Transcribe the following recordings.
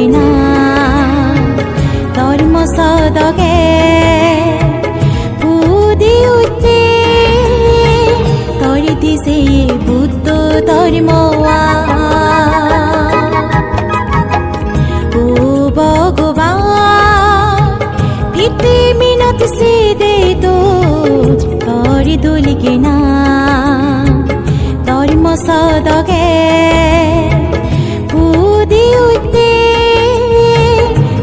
না ধর্ম সদকে বুদ্ধি উঠে তরি দিছে বুদ্ধ ধর্ম ও ভগবান ভিত্তি মিনত সে দে তো তরি দুলিকে না ধর্ম সদকে বুদ্ধি উঠে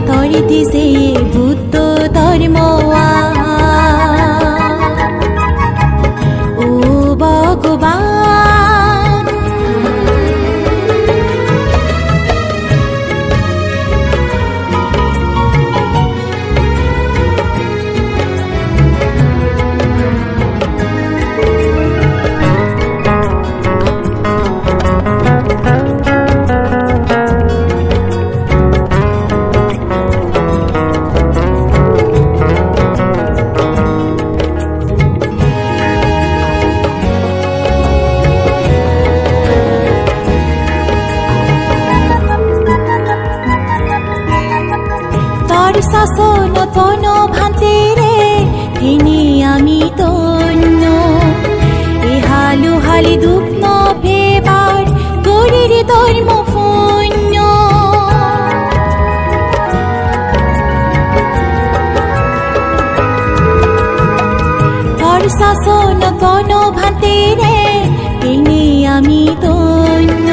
তরি দিছে বুদ্ধ ধর্ম ও ভগবান শাসন তন ভান্তে রে তিনি আমি তন্য এহালু হালি দুঃখ ন ভেবার গরির ধর্ম পুণ্য তর শাসন তন ভান্তে রে তিনি আমি তন্য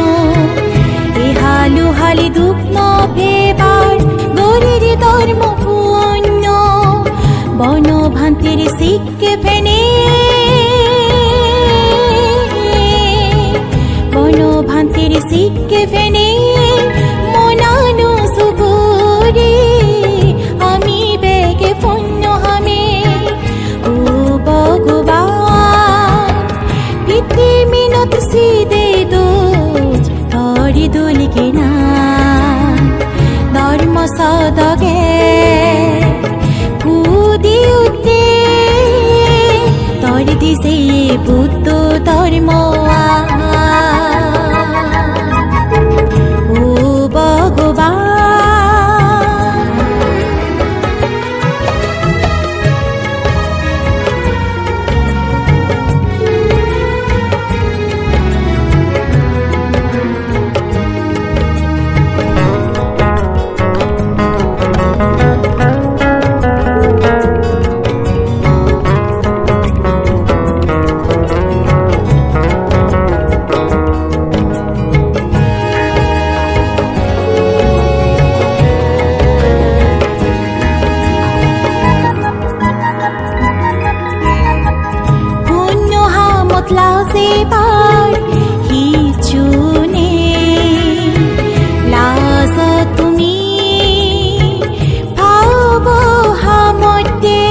এহালু হালি দুঃখ ন ভেবার গরির ধর্ম পুণ্য বন ভান্তির শিখকে ফেনে বন ভান্তির শিখকে ফেনে মনানু সুগুরি আমি বেগে পুণ্য হামে ও ভগবান ভিত্তি মিনত সিদে দোজ তরি দুলিকে না ধর্ম সদকে বুদ্ধি উঠে তরি দিছে বুদ্ধ ধর্ম ও ভগবান লাজেবার হিচুনে লাজ তুমি ভাব হামতে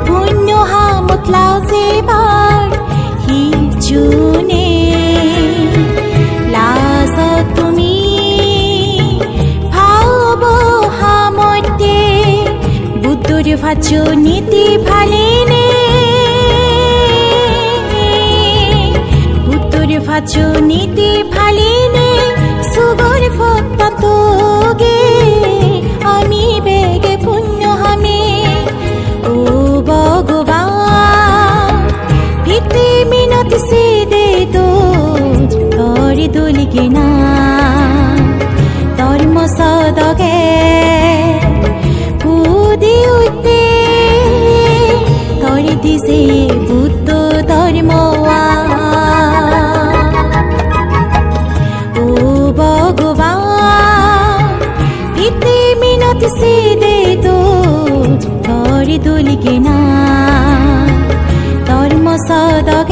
পুণ্য হামত লাজেবার হিচুনে লাজ তুমি বুদ্ধর ভাচ নীতি ভালিনে বুদ্ধর ভাচ নীতি ভালিনে সুগর ভক্তান্ত গে আমি বেগে পুণ্য হামে ও ভগবান ভিত্তি মিনত সে দে দোজ তরি দুলিকে না ধর্ম সদকে বুদ্ধি উঠে তরি দিছে বুদ্ধ ধর্ম ও ভগবান ভিত্তি মিনত সে দে দোজ তরি দুলিকে না ধর্ম সদকে